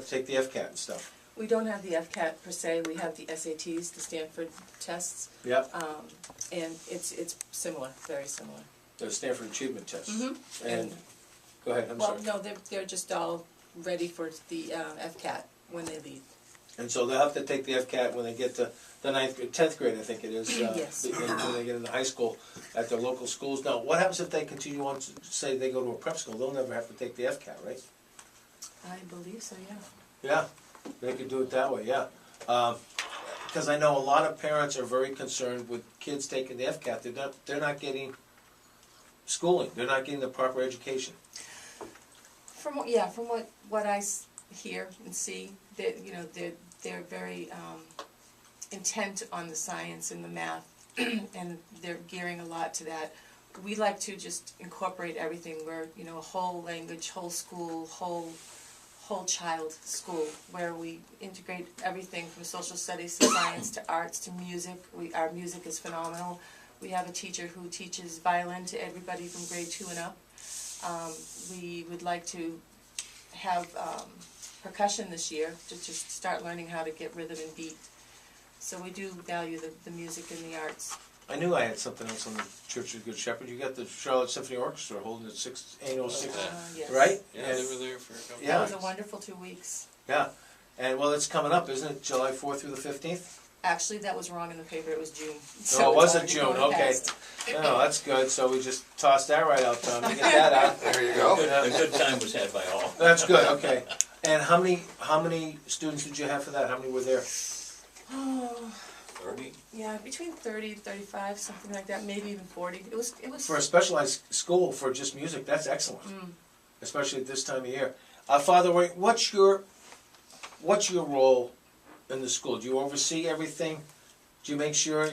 have to take the FCAT and stuff. We don't have the FCAT per se, we have the SATs, the Stanford tests. Yep. And it's similar, very similar. The Stanford Achievement Test. Mm-hmm. And, go ahead, I'm sorry. Well, no, they're just all ready for the FCAT when they leave. And so they'll have to take the FCAT when they get to the 10th grade, I think it is. Yes. When they get into high school at their local schools. Now, what happens if they continue on to, say they go to a prep school? They'll never have to take the FCAT, right? I believe so, yeah. Yeah, they could do it that way, yeah. Because I know a lot of parents are very concerned with kids taking the FCAT. They're not getting schooling. They're not getting the proper education. From what I hear and see, that they're very intent on the science and the math, and they're gearing a lot to that. We like to just incorporate everything. We're a whole language, whole school, whole child school, where we integrate everything from social studies to science to arts to music. Our music is phenomenal. We have a teacher who teaches violin to everybody from grade 2 and up. We would like to have percussion this year to just start learning how to get rhythm and beat. So we do value the music and the arts. I knew I had something else on the Church of the Good Shepherd. You got the Charlotte Symphony Orchestra holding its annual Yes. right? Yeah, they were there for a couple That of was a wonderful 2 weeks. Yeah, and well, it's coming up, isn't it? July 4th through the 15th? Actually, that was wrong in the paper. It was June. Oh, it it's wasn't already June, going okay. past. Oh, that's good. So we just tossed that right out, Tom, to get that out. There you go. A good time was had by all. That's good, okay. And how many students did you have for that? How many were there? Oh, 30? yeah, between 30 and 35, something like that, maybe even 40. It was. For a specialized school for just music, that's excellent, especially at this time of year. Father Roy, what's your role in the school? Do you oversee everything? Do you make sure?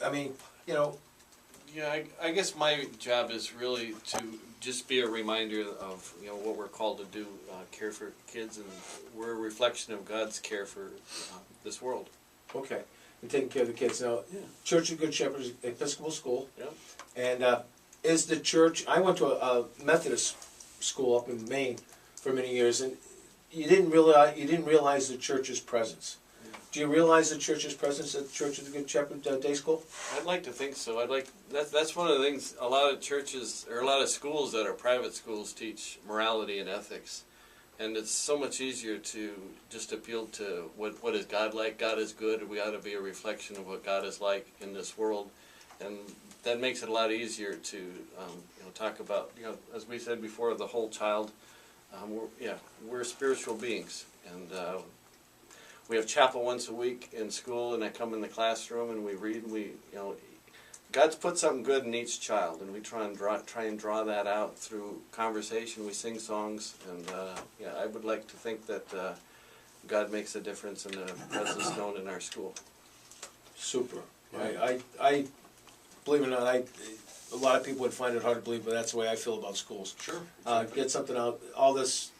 I mean, Yeah, I guess my job is really to just be a reminder of what we're called to do, care for kids, and we're a reflection of God's care for this world. Okay, and taking care of the kids. Now, Yeah. Church of Good Shepherd is Episcopal school, Yep. and is the church? I went to a Methodist school up in Maine for many years, and you didn't realize the church's presence. Do you realize the church's presence at the Church of the Good Shepherd Day School? I'd like to think so. That's one of the things. A lot of churches or a lot of schools that are private schools teach morality and ethics, and it's so much easier to just appeal to what is God like. God is good. We ought to be a reflection of what God is like in this world, and that makes it a lot easier to talk about as we said before, the whole child. We're spiritual beings, and we have chapel once a week in school, and I come in the classroom and we read. And God's put something good in each child, and we try and draw that out through conversation. We sing songs, and I would like to think that God makes a difference in the presence known in our school. Super. I believe it or not, a lot of people would find it hard to believe, but that's the way I feel about schools. Sure. Get something out. All this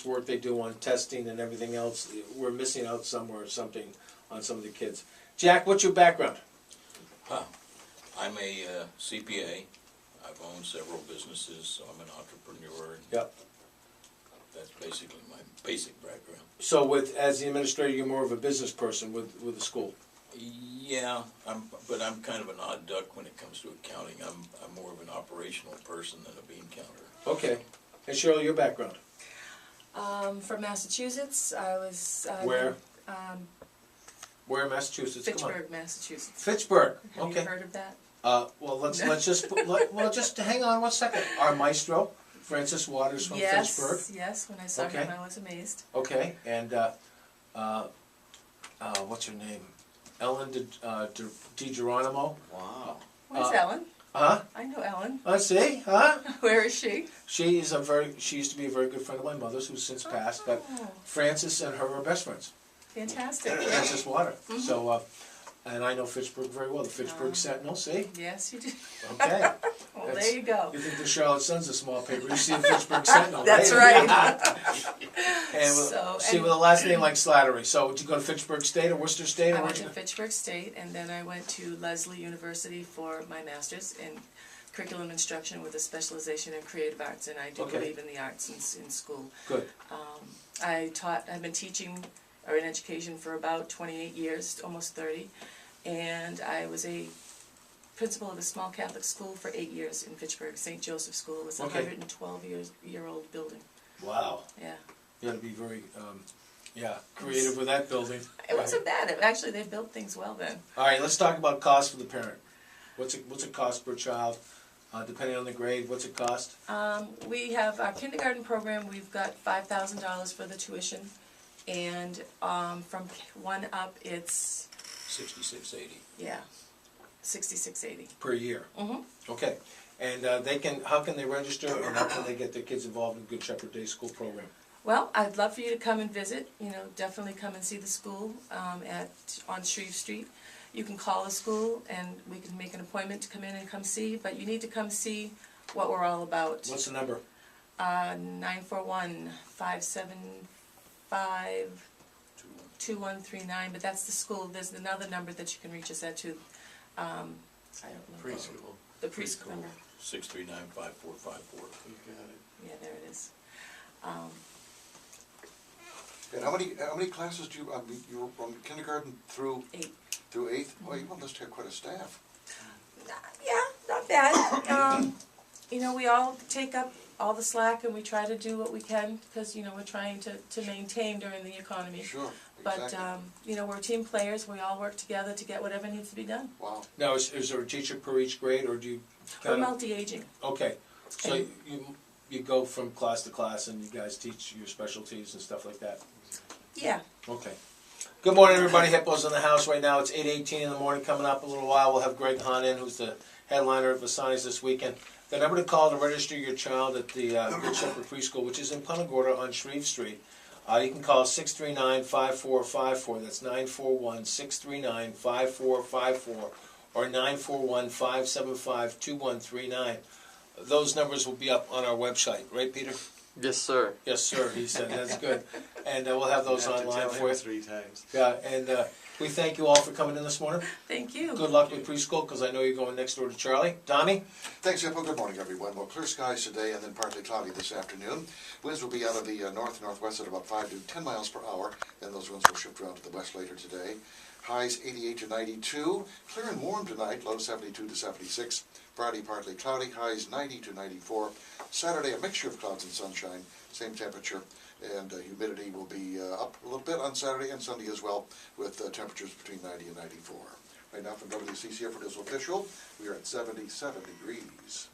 work they do on testing and everything else, we're missing out somewhere or something on some of the kids. Jack, what's your background? I'm a CPA. I've owned several businesses, so I'm an entrepreneur. Yep. That's basically my basic background. So as the administrator, you're more of a business person with the school? Yeah, but I'm kind of an odd duck when it comes to accounting. I'm more of an operational person than a bean counter. Okay. And Cheryl, your background? From Massachusetts, I was. Where? Where in Massachusetts? Fitchburg, Massachusetts. Fitchburg. Have Okay. you heard of that? Well, let's just just hang on 1 second. Our maestro, Francis Waters from Fitchburg. Yes. When I saw him, I was amazed. Okay, and what's her name? Ellen DiGeronimo. Wow. Where's Ellen? Huh? I know Ellen. Let's see, huh? Where is she? She used to be a very good friend of my mother's, who's since passed. But Francis and her are best friends. Fantastic. Francis Water. So, and I know Fitchburg very well. The Fitchburg Sentinel. See? Yes, you do. Okay. Well, there you go. You think the Charlotte Sun's a small paper? You see the Fitchburg Sentinel. That's right. And with a last name like Slattery. So did you go to Fitchburg State or Worcester State? I went to Fitchburg State, and then I went to Lesley University for my master's in curriculum instruction with a specialization in creative arts, and I do Okay. believe in the arts in school. Good. I've been teaching or in education for about 28 years, almost 30, and I was a principal of a small Catholic school for 8 years in Fitchburg, St. Joseph School. It was a Okay. 112-year-old building. Wow. Yeah. You gotta be very, creative with that building. It wasn't bad. Actually, they built things well then. All right, let's talk about cost for the parent. What's it cost per child? Depending on the grade, what's it cost? We have our kindergarten program. We've got $5,000 for the tuition, and from 1 up, it's $66.80. $66.80. Per year? Mhm. Okay. And how can they register, and how can they get their kids involved in Good Shepherd Day School program? Well, I'd love for you to come and visit. Definitely come and see the school on Shreve Street. You can call the school, and we can make an appointment to come in and come see. But you need to come see what we're all about. What's the number? 941-575-2139. But that's the school. There's another number that you can reach us at too. I don't know. Preschool. The preschool number. 639-5454. You got it. Yeah, there it is. And how many classes do you, you're from kindergarten through? 8. Through 8th? Well, you must have quite a staff. Yeah, not bad. We all take up all the slack, and we try to do what we can, because, we're trying to maintain during the economy. Sure, But, exactly. we're team players. We all work together to get whatever needs to be done. Wow. Now, is there a teacher per each grade, or do you We're kind of? multi-aging. Okay, so And- you go from class to class, and you guys teach your specialties and stuff like that? Yeah. Okay. Good morning, everybody. Hippo's in the house right now. It's 8:18 in the morning. Coming up in a little while, we'll have Greg Hahn in, who's the headliner of Vasani's this weekend. The number to call to register your child at the Good Shepherd Preschool, which is in Punta Gorda on Shreve Street. You can call 639-5454. That's 941-639-5454 or 941-575-2139. Those numbers will be up on our website, right, Peter? Yes, sir. Yes, sir, he said. That's good. And we'll have those online for you. 3 times. Yeah, and we thank you all for coming in this morning. Thank you. Good luck with preschool, because I know you're going next door to Charlie. Tommy? Thanks, Hippo. Good morning, everyone. Well, clear skies today and then partly cloudy this afternoon. Winds will be out of the north-northwest at about 5 to 10 miles per hour. Then those winds will shift around to the west later today. Highs 88 to 92. Clear and warm tonight, low 72 to 76. Friday, partly cloudy, highs 90 to 94. Saturday, a mixture of clouds and sunshine, same temperature. And humidity will be up a little bit on Saturday and Sunday as well, with temperatures between 90 and 94. Right now from WCCF for Digital Official, we are at 77 degrees.